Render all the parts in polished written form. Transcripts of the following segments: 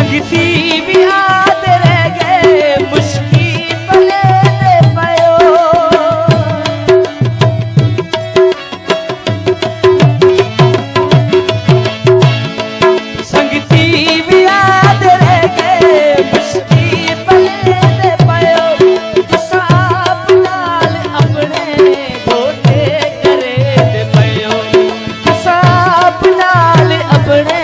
संगती भी याद रह गए मुश्की पले दे पयो संगती भी याद रह गए मुश्की पले दे पयो तुसा आप नाल अपने धोखे करे दे पयो तुसा आप नाल अपने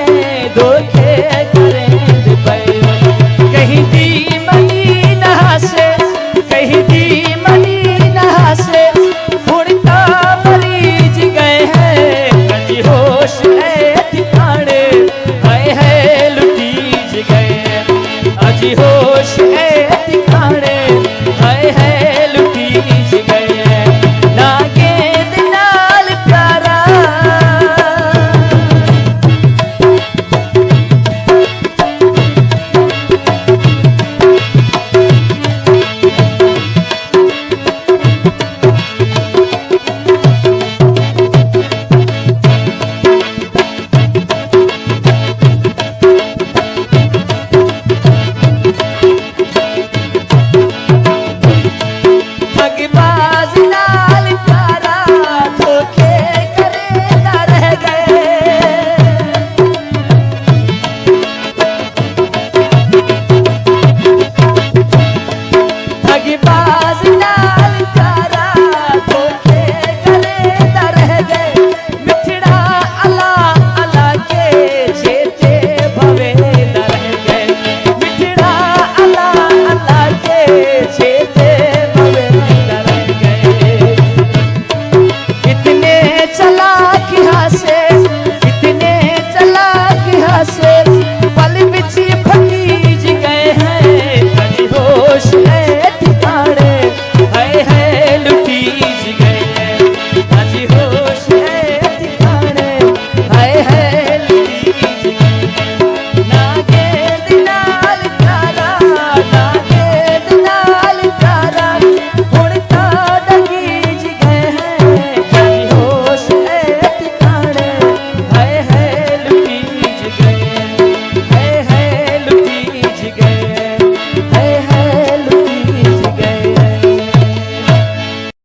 धोखे करे दे पयो कहीं दी मनी नहा से कहीं दी मनी नहा से हुड़ता मरीज गए हैं कभी होश है ठिकाने आए हैं लुटीज गए अजी होश